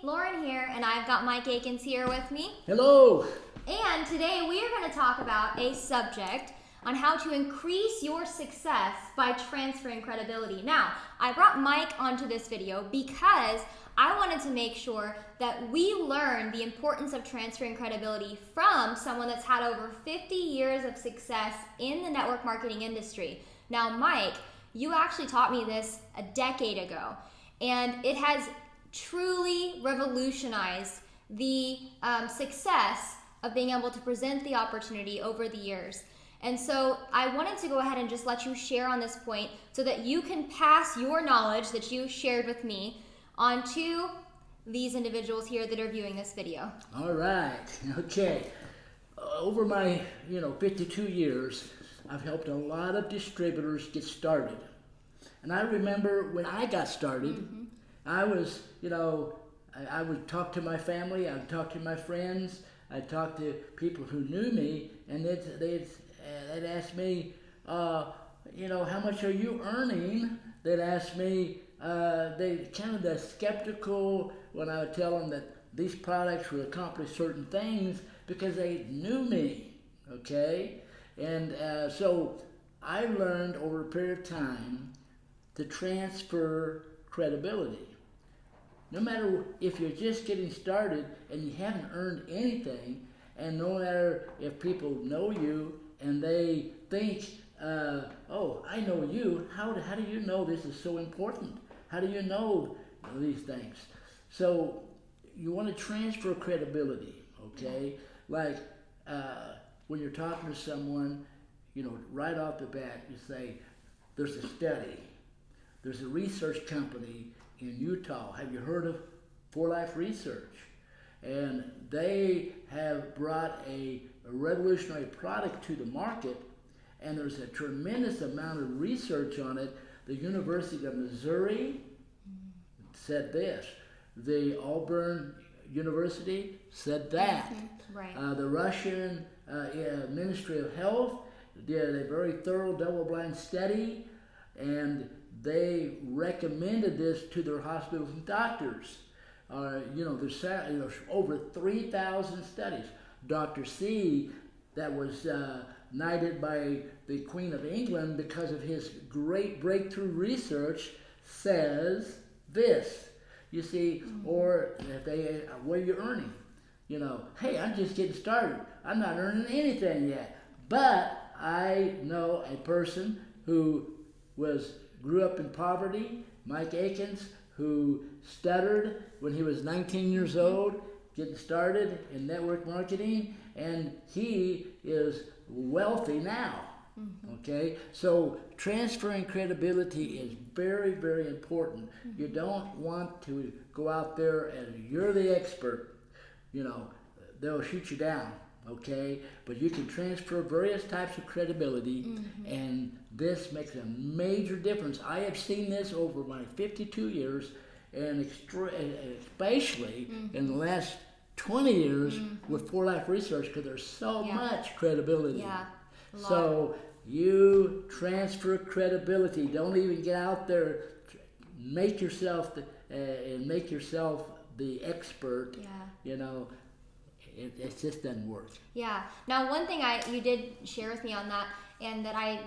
Lauren here, and I've got Mike Akins here with me. Hello. And today we are going to talk about a subject on how to increase your success by transferring credibility. Now, I brought Mike onto this video because I wanted to make sure that we learn the importance of transferring credibility from someone that's had over 50 years of success in the network marketing industry. Now, Mike, you actually taught me this a decade ago, and it has truly revolutionized the success of being able to present the opportunity over the years. And so I wanted to go ahead and just let you share on this point so that you can pass your knowledge that you shared with me on to these individuals here that are viewing this video. All right. Okay. Over my 52 years, I've helped a lot of distributors get started. And I remember when I got started, I was, I would talk to my family, I would talk to my friends, I'd talk to people who knew me, and they'd ask me, how much are you earning? They'd ask me, they kind of the skeptical when I would tell them that these products would accomplish certain things because they knew me, okay? And so I learned over a period of time to transfer credibility. No matter if you're just getting started and you haven't earned anything, and no matter if people know you and they think, oh, I know you, how do you know this is so important? How do you know these things? So you want to transfer credibility, okay? Like when you're talking to someone, right off the bat, you say, there's a study, there's a research company in Utah. Have you heard of 4Life Research? And they have brought a revolutionary product to the market, and there's a tremendous amount of research on it. The University of Missouri said this. The Auburn University said that. Right. The Russian Ministry of Health did a very thorough double-blind study, and they recommended this to their hospitals and doctors. There's over 3,000 studies. Dr. C, that was knighted by the Queen of England because of his great breakthrough research, says this. You see, or if they, what are you earning? Hey, I'm just getting started. I'm not earning anything yet. But I know a person who grew up in poverty, Mike Akins, who stuttered when he was 19 years old, getting started in network marketing, and he is wealthy now. Okay, so transferring credibility is very, very important. You don't want to go out there and you're the expert. They'll shoot you down. Okay, but you can transfer various types of credibility, and this makes a major difference. I have seen this over my 52 years, and especially in the last 20 years with 4Life Research, because there's so much credibility. Yeah. So you transfer credibility. Don't even get out there. Make yourself the expert. Yeah. It just doesn't work. Yeah. Now, one thing you did share with me on that, and that I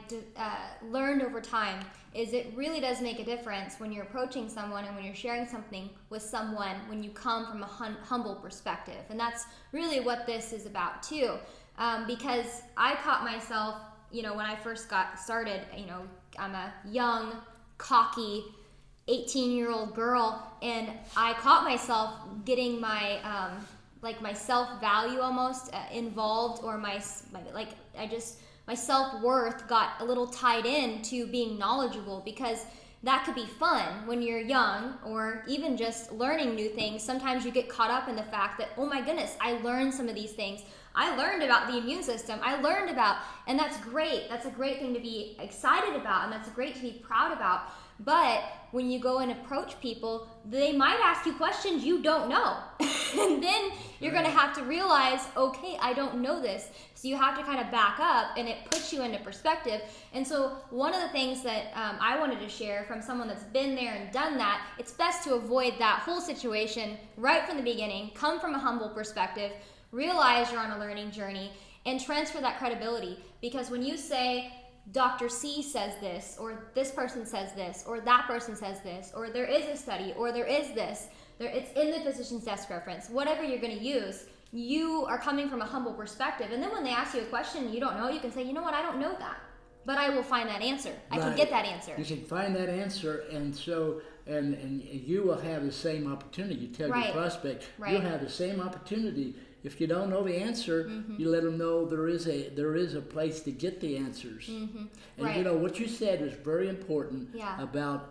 learned over time, is it really does make a difference when you're approaching someone and when you're sharing something with someone when you come from a humble perspective. And that's really what this is about too. Because I caught myself, when I first got started, I'm a young, cocky 18-year-old girl, and I caught myself getting my my self-value almost involved, or my self-worth got a little tied in to being knowledgeable, because that could be fun when you're young, or even just learning new things. Sometimes you get caught up in the fact that, oh my goodness, I learned some of these things. I learned about the immune system. And that's great. That's a great thing to be excited about, and that's great to be proud about. But when you go and approach people, they might ask you questions you don't know. And then you're going to have to realize, okay, I don't know this. So you have to kind of back up, and it puts you into perspective. And so one of the things that I wanted to share from someone that's been there and done that, it's best to avoid that whole situation right from the beginning, come from a humble perspective, realize you're on a learning journey, and transfer that credibility. Because when you say, Dr. C says this, or this person says this, or that person says this, or there is a study, or there is this, it's in the physician's desk reference, whatever you're going to use, you are coming from a humble perspective. And then when they ask you a question you don't know, you can say, you know what, I don't know that, but I will find that answer. I can get that answer. You can find that answer, and so and you will have the same opportunity. You tell your prospect, you'll have the same opportunity. If you don't know the answer, you let them know there is a place to get the answers. And you know what you said was very important about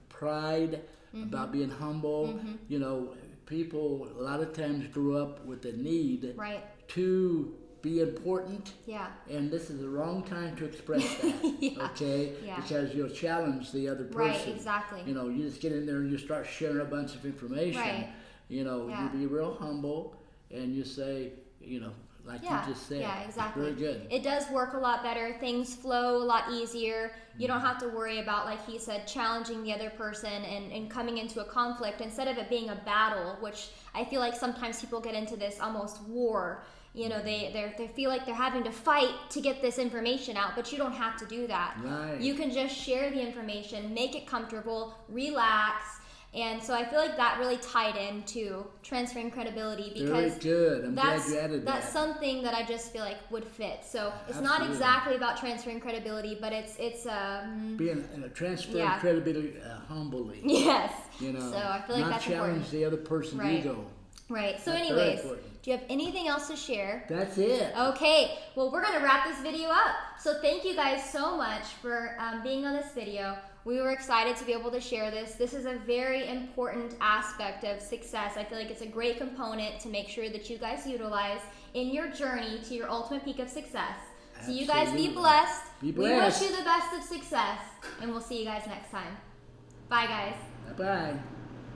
pride, about being humble. You know, people a lot of times grew up with the need to be important. And this is the wrong time to express that. Okay? Because you'll challenge the other person. You know, you just get in there and you start sharing a bunch of information. You know, you be real humble. And you say, you know, like you just said. Very good. It does work a lot better. Things flow a lot easier. You don't have to worry about, like he said, challenging the other person and coming into a conflict instead of it being a battle, which I feel like sometimes people get into this almost war. You know, they feel like they're having to fight to get this information out, but you don't have to do that. You can just share the information, make it comfortable, relax. And so I feel like that really tied into transferring credibility, because very good. I'm glad you added that. That's something that I just feel like would fit. So it's not exactly about transferring credibility, but it's being transferring credibility humbly. Yes. You know, so I feel like that's important. Not challenge the other person's ego. Right. So anyways, do you have anything else to share? That's it. Okay. Well, we're going to wrap this video up. So thank you guys so much for being on this video. We were excited to be able to share this. This is a very important aspect of success. I feel like it's a great component to make sure that you guys utilize in your journey to your ultimate peak of success. So you guys be blessed. Be blessed. We wish you the best of success, and we'll see you guys next time. Bye, guys. Bye-bye.